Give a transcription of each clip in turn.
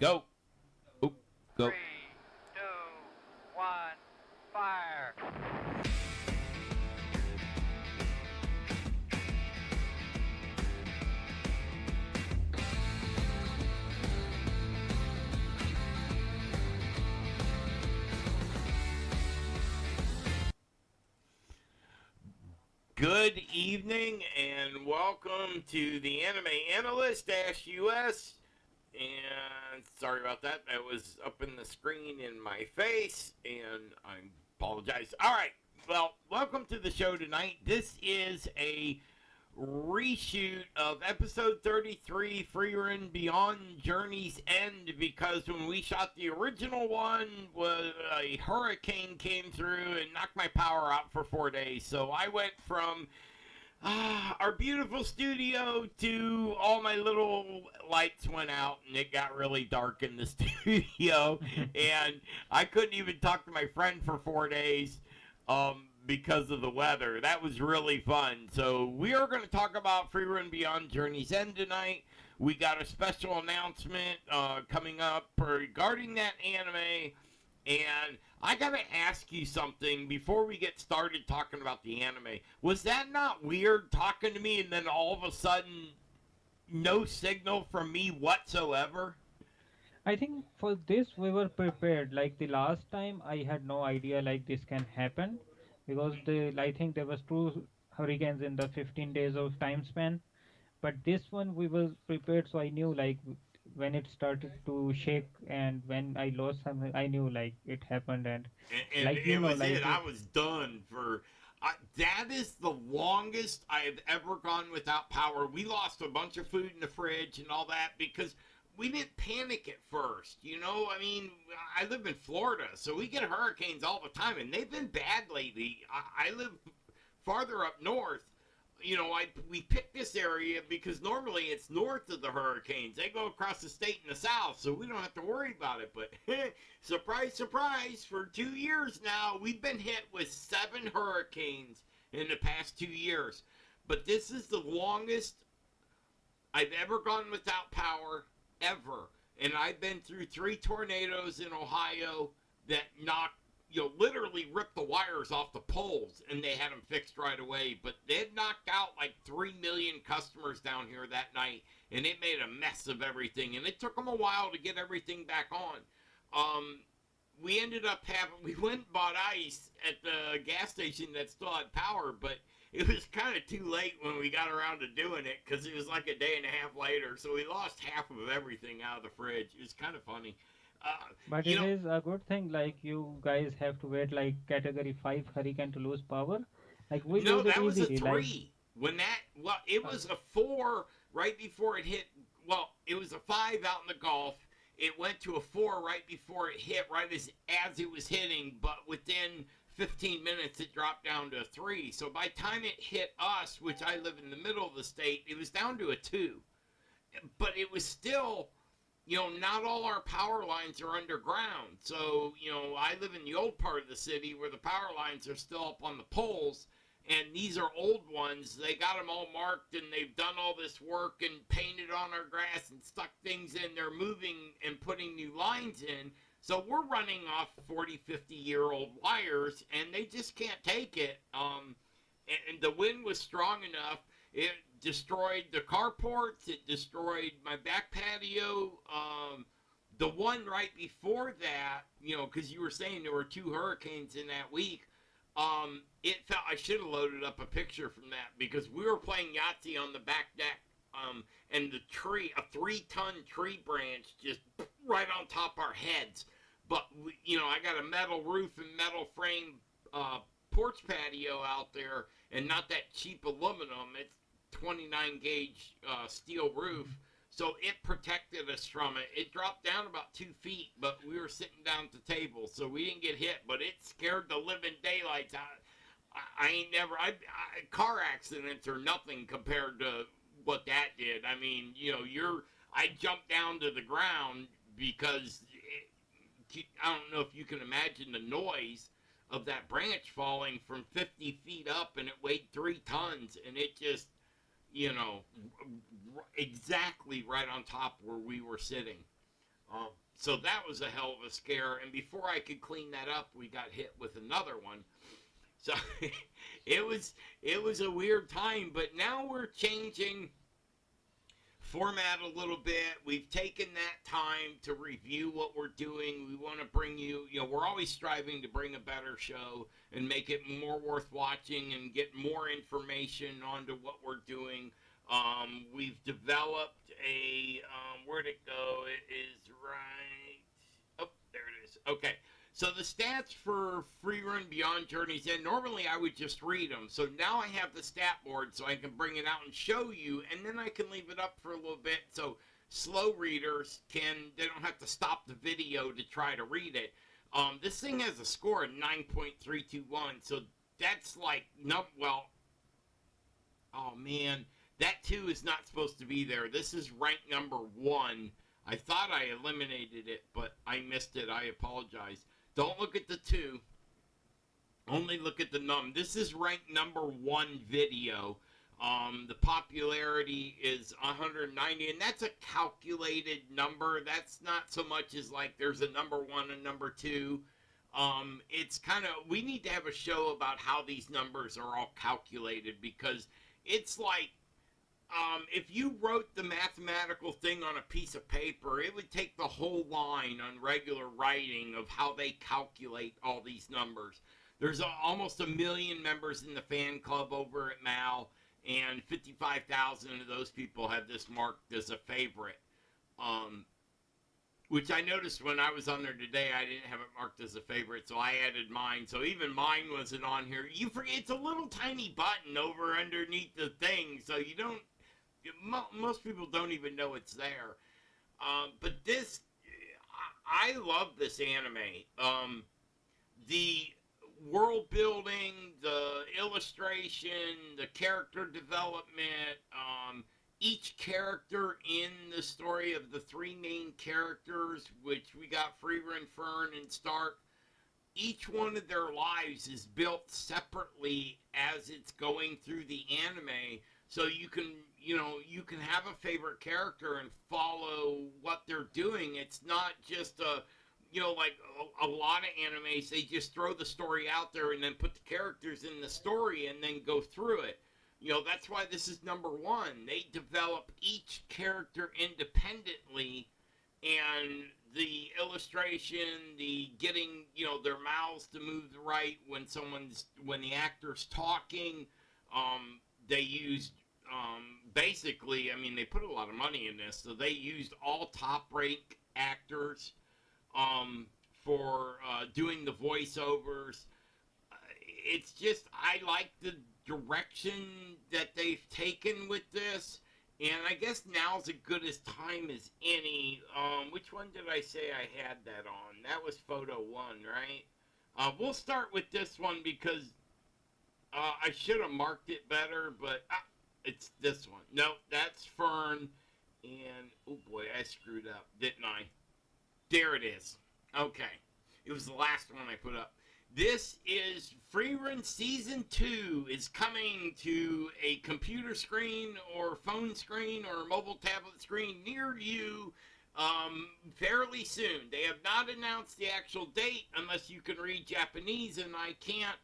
Go. Oop, go. 3, 2, 1, fire! Good evening and welcome to the Anime Analyst US. And sorry about that. That was up in the screen in my face, and I apologize. All right. Well, welcome to the show tonight. This is a reshoot of episode 33, Frieren Beyond Journey's End, because when we shot the original one, a hurricane came through and knocked my power out for 4 days. So I went from our beautiful studio to all my little lights went out and it got really dark in the studio. And I couldn't even talk to my friend for 4 days. Because of the weather. That was really fun. So we are going to talk about Frieren Beyond Journey's End tonight. We got a special announcement coming up regarding that anime. And I got to ask you something before we get started talking about the anime. Was that not weird talking to me and then all of a sudden no signal from me whatsoever? I think for this we were prepared. Like the last time, I had no idea like this can happen because I think there was two hurricanes in the 15 days of time span. But this one we were prepared, so I knew like when it started to shake and when I lost something, I knew like it happened and And like it was like it. I was done for. That is the longest I have ever gone without power. We lost a bunch of food in the fridge and all that because we didn't panic at first. You know, I mean, I live in Florida, so we get hurricanes all the time, and they've been bad lately. I live farther up north. You know, we picked this area because normally it's north of the hurricanes. They go across the state in the south, so we don't have to worry about it. But surprise, surprise, for 2 years now, we've been hit with 7 hurricanes in the past 2 years. But this is the longest I've ever gone without power, ever. And I've been through 3 tornadoes in Ohio that knocked, literally ripped the wires off the poles, and they had them fixed right away. But they had knocked out like 3 million customers down here that night, and it made a mess of everything. And it took them a while to get everything back on. We ended up we went and bought ice at the gas station that still had power, but it was kind of too late when we got around to doing it because it was like a day and a half later. So we lost half of everything out of the fridge. It was kind of funny. Uh, but you it know, is a good thing like you guys have to wait like category 5 hurricane to lose power. Like we no, did it that was a easily. Like 3. It uh, was a 4 right before it hit. Well, it was a 5 out in the Gulf. It went to a 4 right before it hit, right as it was hitting, but within 15 minutes it dropped down to a 3. So by the time it hit us, which I live in the middle of the state, it was down to a 2. But it was still, not all our power lines are underground. So, I live in the old part of the city where the power lines are still up on the poles. And these are old ones. They got them all marked and they've done all this work and painted on our grass and stuck things in. They're moving and putting new lines in. So we're running off 40, 50-year-old wires and they just can't take it. And the wind was strong enough. It destroyed the carports. It destroyed my back patio. The one right before that, because you were saying there were 2 hurricanes in that week. It felt I should have loaded up a picture from that because we were playing Yahtzee on the back deck. And the tree, a 3-ton tree branch, just right on top our heads. But I got a metal roof and metal frame porch patio out there, and not that cheap aluminum. It's 29 gauge steel roof. So it protected us from it. It dropped down about 2 feet, but we were sitting down at the table, so we didn't get hit. But it scared the living daylights out. I ain't never. Car accidents are nothing compared to what that did. I mean, I jumped down to the ground because I don't know if you can imagine the noise of that branch falling from 50 feet up, and it weighed 3 tons, and it just exactly right on top where we were sitting. So that was a hell of a scare. And before I could clean that up, we got hit with another one. So it was it was a weird time. But now we're changing format a little bit. We've taken that time to review what we're doing. We want to bring you, we're always striving to bring a better show and make it more worth watching and get more information onto what we're doing. We've developed where'd it go? It is right. Oh, there it is. Okay. So the stats for Frieren Beyond Journey's End, normally I would just read them. So now I have the stat board so I can bring it out and show you, and then I can leave it up for a little bit so slow readers they don't have to stop the video to try to read it. This thing has a score of 9.321, so that's like, no, well, oh man, that 2 is not supposed to be there. This is rank number 1. I thought I eliminated it, but I missed it. I apologize. Don't look at the 2. Only look at the num. This is ranked number 1 video. The popularity is 190, and that's a calculated number. That's not so much as like there's a number 1 and number 2. It's kind of, we need to have a show about how these numbers are all calculated, because it's like, if you wrote the mathematical thing on a piece of paper, it would take the whole line on regular writing of how they calculate all these numbers. There's almost 1 million members in the fan club over at Mal, and 55,000 of those people have this marked as a favorite. Which I noticed when I was on there today, I didn't have it marked as a favorite, so I added mine. So even mine wasn't on here. You forget, it's a little tiny button over underneath the thing, so you don't. Most people don't even know it's there. But this, I love this anime. The world building, the illustration, the character development, each character in the story of the 3 main characters, which we got Frieren, Fern, and Stark, each one of their lives is built separately as it's going through the anime. So you can have a favorite character and follow what they're doing. It's not just like a lot of animes, they just throw the story out there and then put the characters in the story and then go through it. That's why this is number 1. They develop each character independently, and the illustration, the getting, their mouths to move right when the actor's talking, they used, basically, I mean, they put a lot of money in this, so they used all top rank actors, for, doing the voiceovers. It's just, I like the direction that they've taken with this, and I guess now's as good as time as any. Which one did I say I had that on? That was photo 1, right? We'll start with this one because I should have marked it better, but it's this one. No, that's Fern, and oh boy, I screwed up, didn't I? There it is. Okay, it was the last one I put up. This is Frieren Season 2 is coming to a computer screen or phone screen or mobile tablet screen near you fairly soon. They have not announced the actual date unless you can read Japanese, and I can't.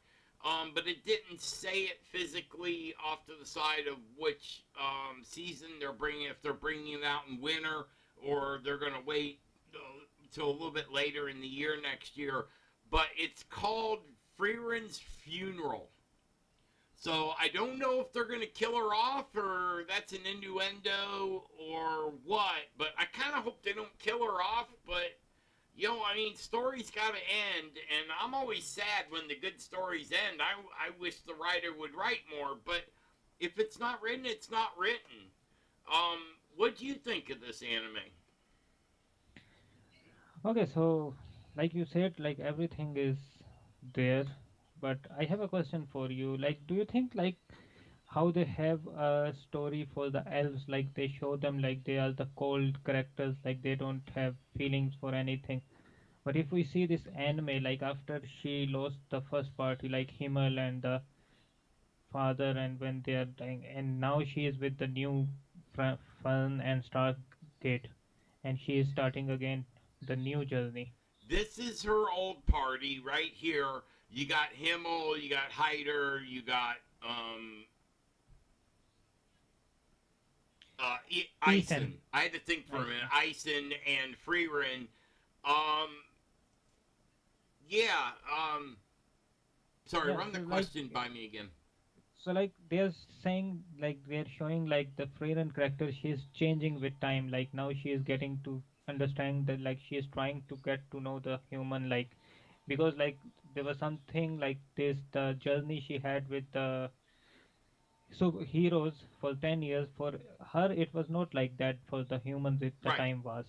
But it didn't say it physically off to the side of which season they're bringing, if they're bringing it out in winter or they're going to wait till a little bit later in the year next year. But it's called Frieren's Funeral. So I don't know if they're going to kill her off or that's an innuendo or what. But I kind of hope they don't kill her off. But, I mean, stories got to end. And I'm always sad when the good stories end. I wish the writer would write more. But if it's not written, it's not written. What do you think of this anime? Okay, so like you said, like everything is there, but I have a question for you. Like, do you think like how they have a story for the elves, like they show them like they are the cold characters, like they don't have feelings for anything. But if we see this anime, like after she lost the first party, like Himmel and the father, and when they are dying, and now she is with the new Fun and Stargate, and she is starting again the new journey. This is her old party right here. You got Himmel, you got Hyder, you got Ethan. Eisen. I had to think for a minute. Ethan. Eisen and Frieren. Um, yeah. Sorry, Yeah, run the so like question by me again. so like they're saying like they're showing like the Freyren character, she's changing with time. Like now she is getting to understand that, like she is trying to get to know the human, like because like there was something like this, the journey she had with the so heroes for 10 years. For her it was not like that. For the humans the Right. time was.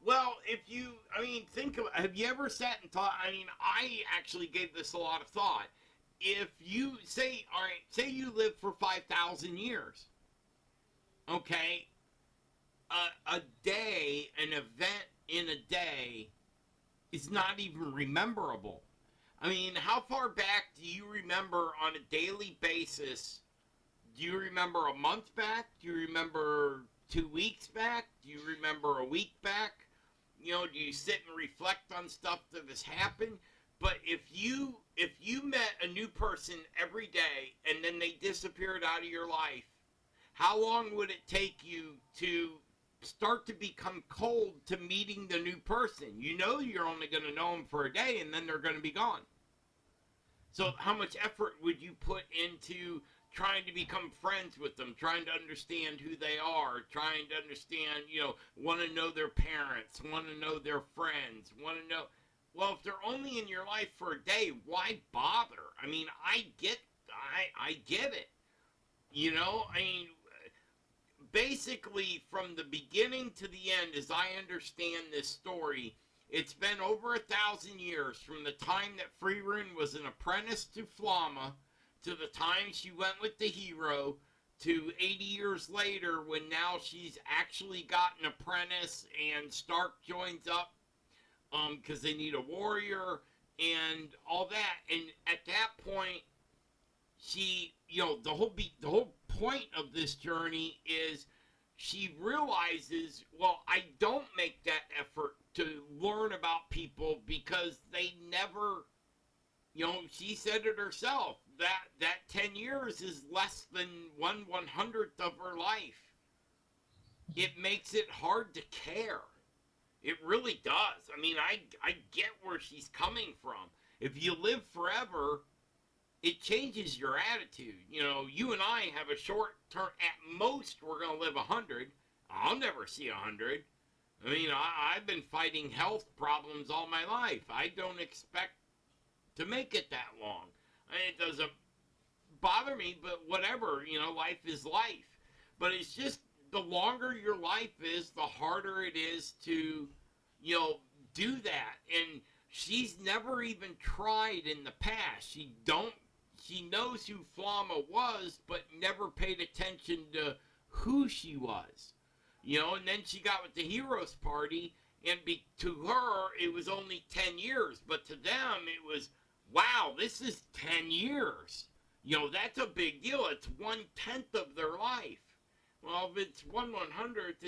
Well, if you, I mean, think of, have you ever sat and thought, I mean, I actually gave this a lot of thought. If you say, all right, say you live for 5,000 years, okay, a day, an event in a day is not even rememberable. I mean, how far back do you remember on a daily basis? Do you remember a month back? Do you remember 2 weeks back? Do you remember a week back? You know, do you sit and reflect on stuff that has happened? But if you met a new person every day and then they disappeared out of your life, how long would it take you to start to become cold to meeting the new person? You know you're only going to know them for a day and then they're going to be gone. So how much effort would you put into trying to become friends with them, trying to understand who they are, trying to understand, want to know their parents, want to know their friends, want to know. Well, if they're only in your life for a day, why bother? I mean, I get it. I mean, basically from the beginning to the end, as I understand this story, it's been over 1,000 years from the time that Frieren was an apprentice to Flamma to the time she went with the hero to 80 years later when now she's actually got an apprentice and Stark joins up because they need a warrior and all that. And at that point, she, the whole point of this journey is she realizes, well, I don't make that effort to learn about people because they never, she said it herself, that 10 years is less than 1/100th of her life. It makes it hard to care. It really does. I mean, I get where she's coming from. If you live forever, it changes your attitude. You and I have a short term, at most we're going to live 100. I'll never see 100. I mean, I've been fighting health problems all my life. I don't expect to make it that long. I mean, it doesn't bother me, but whatever, life is life. But it's just the longer your life is, the harder it is to, do that. And she's never even tried in the past. She knows who Flamma was, but never paid attention to who she was. And then she got with the Heroes Party, and to her, it was only 10 years. But to them, it was, wow, this is 10 years. That's a big deal. It's 1/10 of their life. Well, if it's 1/100th,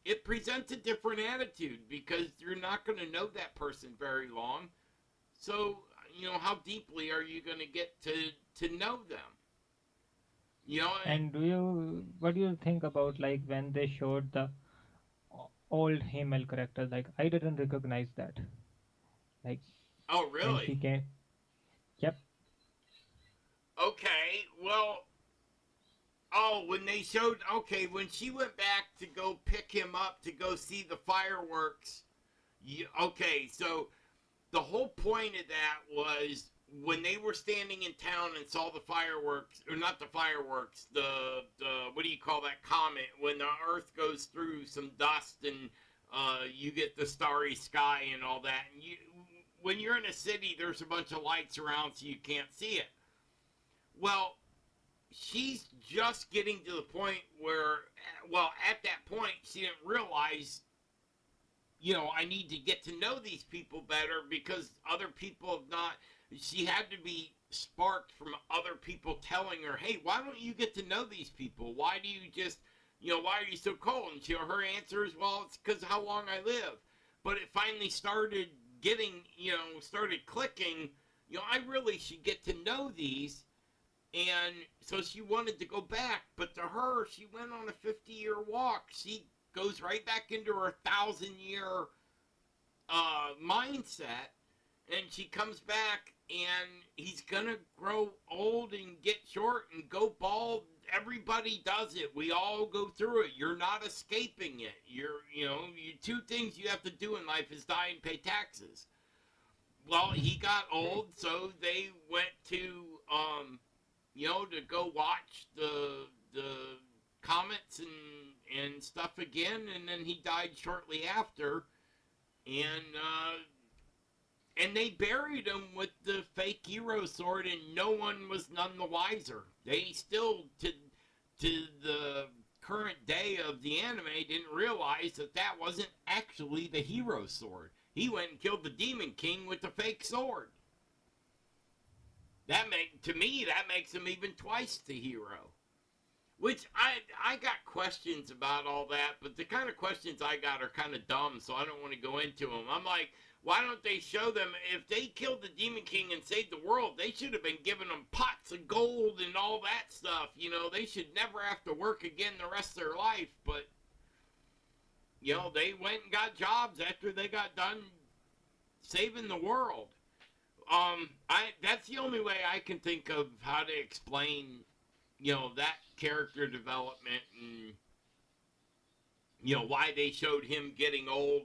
it presents a different attitude because you're not going to know that person very long. So, how deeply are you going to get to know them? And what do you think about like when they showed the old Himmel character? Like I didn't recognize that. Like Oh, when she really? came, yep, Okay, well, when they showed, okay, when she went back to go pick him up to go see the fireworks, okay, so the whole point of that was when they were standing in town and saw the fireworks, or not the fireworks, the what do you call that comet, when the Earth goes through some dust and you get the starry sky and all that, and when you're in a city, there's a bunch of lights around so you can't see it. Well, she's just getting to the point where, well, at that point, she didn't realize, I need to get to know these people better because other people have not. She had to be sparked from other people telling her, hey, why don't you get to know these people? Why do you just, why are you so cold? And her answer is, well, it's because of how long I live. But it finally started getting, started clicking, I really should get to know these. And so she wanted to go back, but to her, she went on a 50-year walk. She goes right back into her 1,000-year mindset, and she comes back, and he's gonna grow old and get short and go bald. Everybody does it. We all go through it. You're not escaping it. Two things you have to do in life is die and pay taxes. Well, he got old, so they went to to go watch the comets and stuff again, and then he died shortly after, and they buried him with the fake hero sword, and no one was none the wiser. They still, to the current day of the anime, didn't realize that wasn't actually the hero sword. He went and killed the Demon King with the fake sword. That makes him even twice the hero. Which I got questions about all that, but the kind of questions I got are kind of dumb, so I don't want to go into them. I'm like, why don't they show them, if they killed the Demon King and saved the world, they should have been giving them pots of gold and all that stuff. They should never have to work again the rest of their life, but, they went and got jobs after they got done saving the world. That's the only way I can think of how to explain, that character development and, why they showed him getting old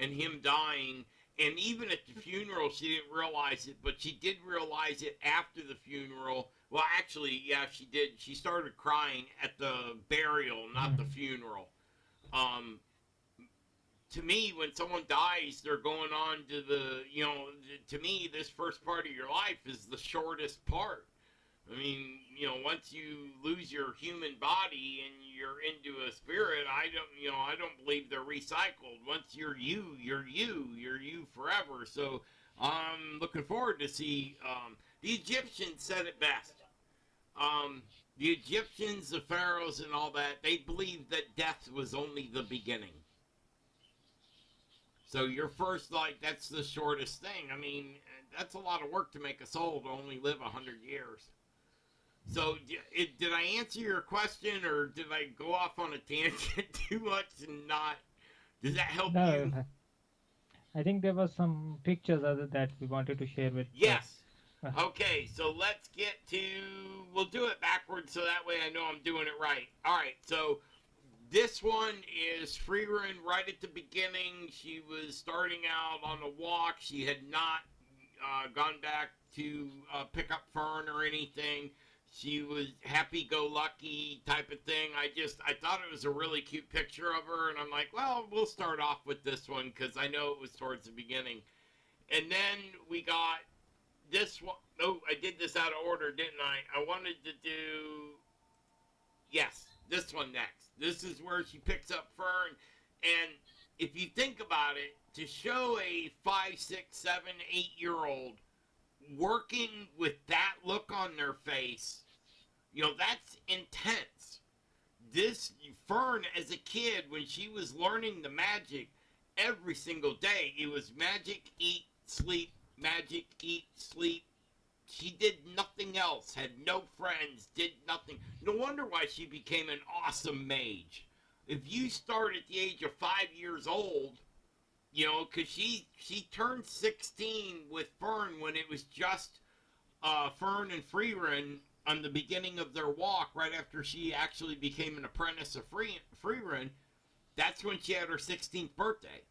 and him dying. And even at the funeral, she didn't realize it, but she did realize it after the funeral. Well, actually, yeah, she did. She started crying at the burial, not the funeral. To me, when someone dies, they're going on to to me, this first part of your life is the shortest part. I mean, once you lose your human body and you're into a spirit, I don't believe they're recycled. Once you're you forever. So I'm looking forward to see, the Egyptians said it best. The Egyptians, the pharaohs and all that, they believed that death was only the beginning. So your first, that's the shortest thing. I mean, that's a lot of work to make a soul to only live 100 years. So, did I answer your question, or did I go off on a tangent too much and not? Does that help you? No, I think there was some pictures other that we wanted to share with. Yes. Okay, so let's get to. We'll do it backwards, so that way I know I'm doing it right. All right, so this one is Frieren right at the beginning. She was starting out on a walk. She had not gone back to pick up fern or anything. She was happy-go-lucky type of thing. I thought it was a really cute picture of her, and I'm like, well, we'll start off with this one because I know it was towards the beginning. And then we got this one. Oh, I did this out of order, didn't I? I wanted to do, yes, this one next. This is where she picks up fern, and if you think about it, to show a 5, 6, 7, 8-year-old working with that look on their face, that's intense. This Fern, as a kid, when she was learning the magic, every single day, it was magic, eat, sleep, magic, eat, sleep. She did nothing else, had no friends, did nothing. No wonder why she became an awesome mage. If you start at the age of 5 years old, because she turned 16 with Fern when it was just Fern and Frieren on the beginning of their walk, right after she actually became an apprentice of Frieren. That's when she had her 16th birthday.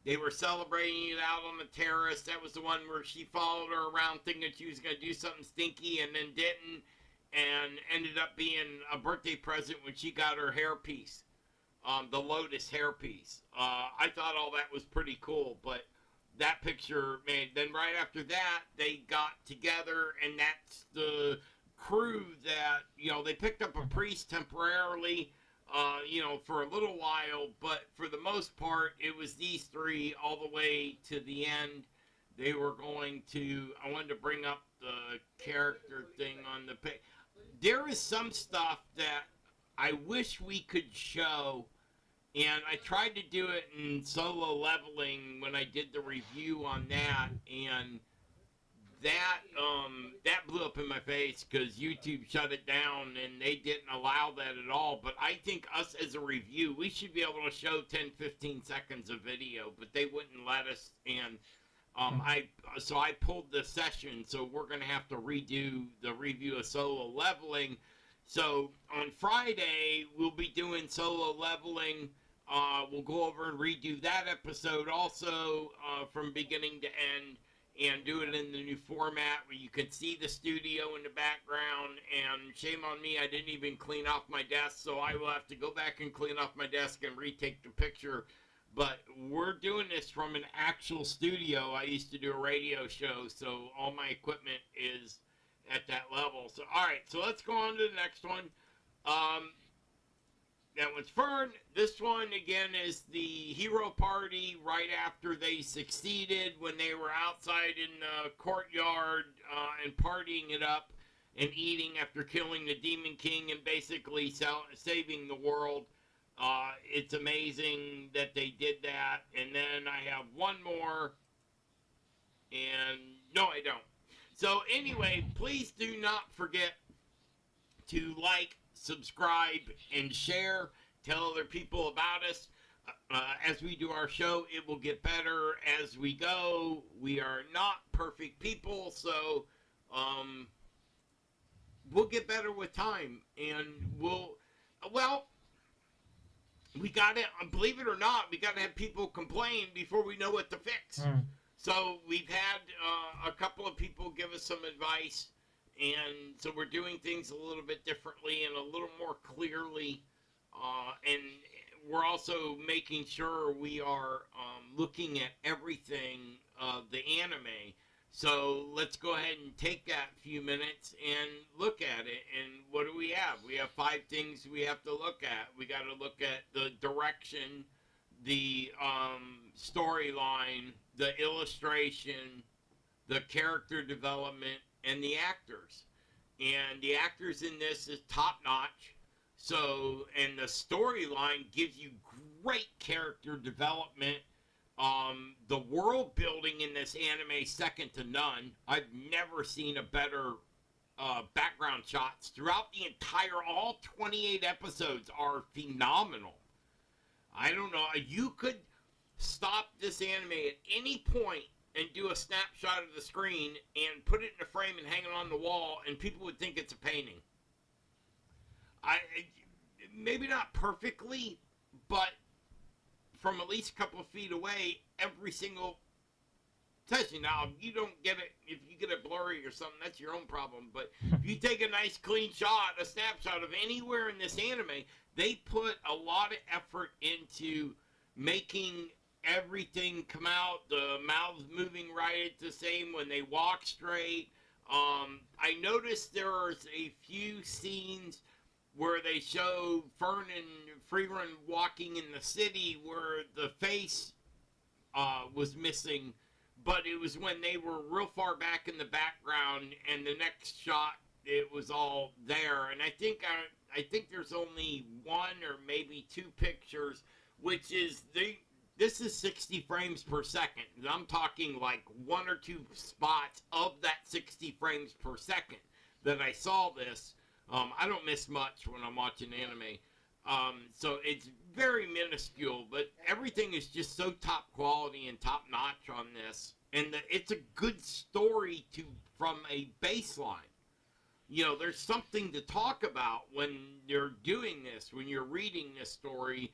They were celebrating it out on the terrace. That was the one where she followed her around thinking she was going to do something stinky and then didn't, and ended up being a birthday present when she got her hairpiece. The lotus hairpiece. I thought all that was pretty cool, but that picture, man, then right after that, they got together, and that's the crew that, they picked up a priest temporarily, for a little while, but for the most part, it was these three all the way to the end. They were going to, I wanted to bring up the character thing on the page. There is some stuff that I wish we could show, and I tried to do it in Solo Leveling when I did the review on that, and that blew up in my face because YouTube shut it down and they didn't allow that at all. But I think us as a review, we should be able to show 10, 15 seconds of video, but they wouldn't let us. And I pulled the session, so we're gonna have to redo the review of Solo Leveling. So on Friday we'll be doing Solo Leveling. We'll go over and redo that episode also from beginning to end, and do it in the new format where you can see the studio in the background. And shame on me, I didn't even clean off my desk, so I will have to go back and clean off my desk and retake the picture. But we're doing this from an actual studio. I used to do a radio show, so all my equipment is at that level. So alright, so let's go on to the next one. That one's Fern. This one, again, is the hero party right after they succeeded when they were outside in the courtyard and partying it up and eating after killing the Demon King and basically saving the world. It's amazing that they did that. And then I have one more. And no, I don't. So anyway, please do not forget to like, subscribe, and share. Tell other people about us. As we do our show, it will get better as we go. We are not perfect people, so we'll get better with time. And we got to, believe it or not, we got to have people complain before we know what to fix. So we've had a couple of people give us some advice. And so we're doing things a little bit differently and a little more clearly. And we're also making sure we are looking at everything of the anime. So let's go ahead and take that few minutes and look at it. And what do we have? We have 5 things we have to look at. We got to look at the direction, the storyline, the illustration, the character development, and the actors. And the actors in this is top notch. So, and the storyline gives you great character development. The world building in this anime is second to none. I've never seen a better background shots throughout the entire, all 28 episodes are phenomenal. I don't know, you could stop this anime at any point and do a snapshot of the screen and put it in a frame and hang it on the wall, and people would think it's a painting. Maybe not perfectly, but from at least a couple of feet away, every single session. Now, if you don't get it, if you get it blurry or something, that's your own problem. But if you take a nice clean shot, a snapshot of anywhere in this anime, they put a lot of effort into making everything come out, the mouths moving right at the same when they walk straight. I noticed there's a few scenes where they show Fern and Frieren walking in the city where the face was missing, but it was when they were real far back in the background, and the next shot it was all there. And I think there's only 1 or maybe 2 pictures, which is this is 60 frames per second. I'm talking like 1 or 2 spots of that 60 frames per second that I saw this. I don't miss much when I'm watching anime. So it's very minuscule, but everything is just so top quality and top notch on this. And it's a good story from a baseline. You know, there's something to talk about when you're doing this, when you're reading this story.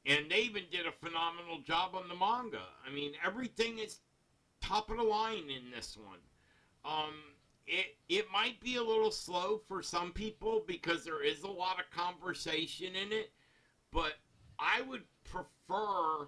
And they even did a phenomenal job on the manga. I mean, everything is top of the line in this one. It might be a little slow for some people because there is a lot of conversation in it, but I would prefer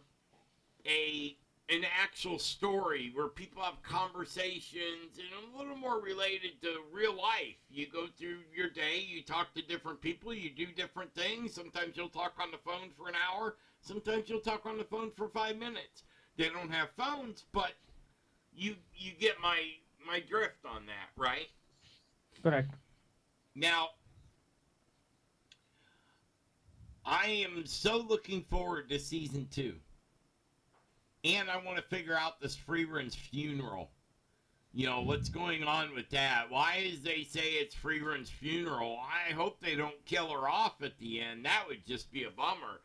an actual story where people have conversations and a little more related to real life. You go through your day, you talk to different people, you do different things. Sometimes you'll talk on the phone for an hour. Sometimes you'll talk on the phone for 5 minutes. They don't have phones, but you get my drift on that, right? Correct. Now, I am so looking forward to season 2. And I want to figure out this Frieren's funeral. You know, what's going on with that? Why is they say it's Frieren's funeral? I hope they don't kill her off at the end. That would just be a bummer.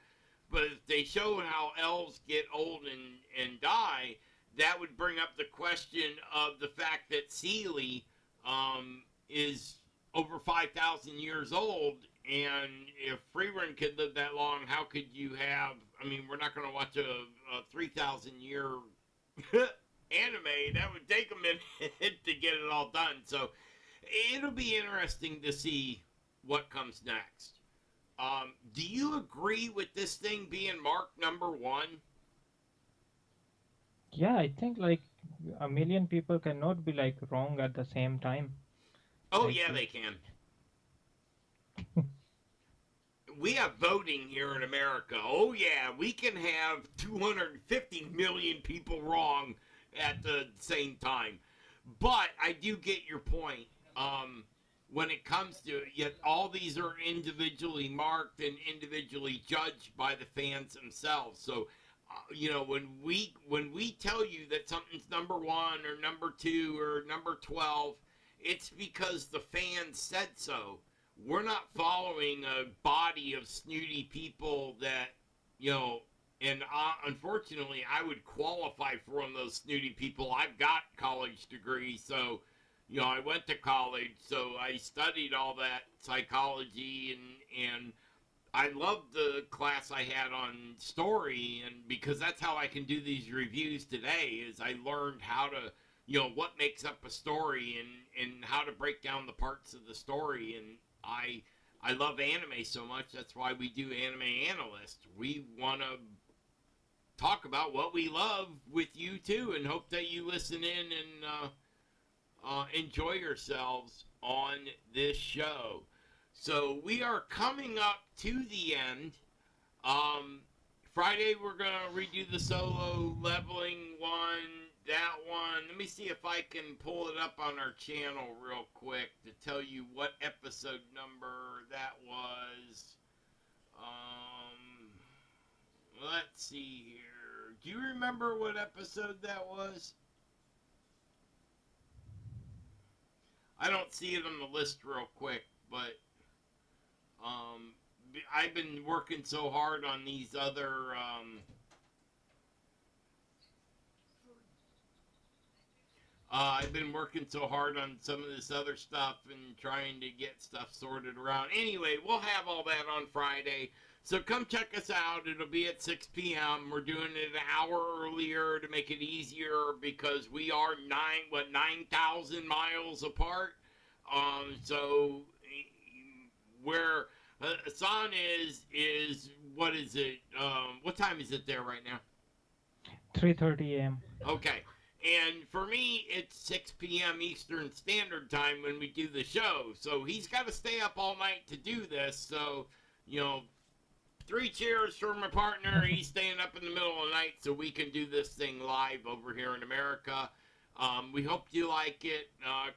But if they show how elves get old and die, that would bring up the question of the fact that Sealy is over 5,000 years old. And if Frieren could live that long, how could you have... I mean, we're not going to watch a 3,000-year... anime. That would take a minute to get it all done. So it'll be interesting to see what comes next. Do you agree with this thing being marked number 1? Yeah, I think like a million people cannot be like wrong at the same time. Oh, Like, yeah, they can. We have voting here in America. Oh, yeah, we can have 250 million people wrong at the same time. But I do get your point. When it comes to it, yet all these are individually marked and individually judged by the fans themselves. So, you know, when we tell you that something's number 1 or number 2 or number 12, it's because the fans said so. We're not following a body of snooty people that, you know, and unfortunately, I would qualify for one of those snooty people. I've got college degrees, so, you know, I went to college, so I studied all that psychology, and I loved the class I had on story, and because that's how I can do these reviews today, is I learned how to, you know, what makes up a story and how to break down the parts of the story, and I love anime so much. That's why we do Anime Analyst. We want to talk about what we love with you too, and hope that you listen in and enjoy yourselves on this show. So we are coming up to the end. Friday we're gonna redo the solo leveling one. That one. Let me see if I can pull it up on our channel real quick to tell you what episode number that was. Let's see here. Do you remember what episode that was? I don't see it on the list real quick, but I've been working so hard on these other I've been working so hard on some of this other stuff and trying to get stuff sorted around. Anyway, we'll have all that on Friday. So come check us out. It'll be at 6 p.m. We're doing it an hour earlier to make it easier because we are 9,000 miles apart. So where Hassan is what is it? What time is it there right now? 3:30 a.m. Okay. And for me, it's 6 p.m. Eastern Standard Time when we do the show. So he's got to stay up all night to do this. So, you know, 3 cheers for my partner. He's staying up in the middle of the night so we can do this thing live over here in America. We hope you like it.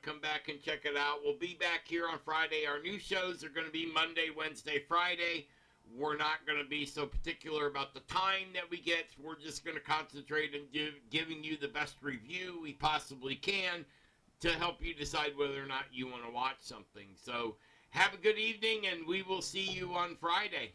Come back and check it out. We'll be back here on Friday. Our new shows are going to be Monday, Wednesday, Friday. We're not going to be so particular about the time that we get. We're just going to concentrate on giving you the best review we possibly can to help you decide whether or not you want to watch something. So have a good evening, and we will see you on Friday.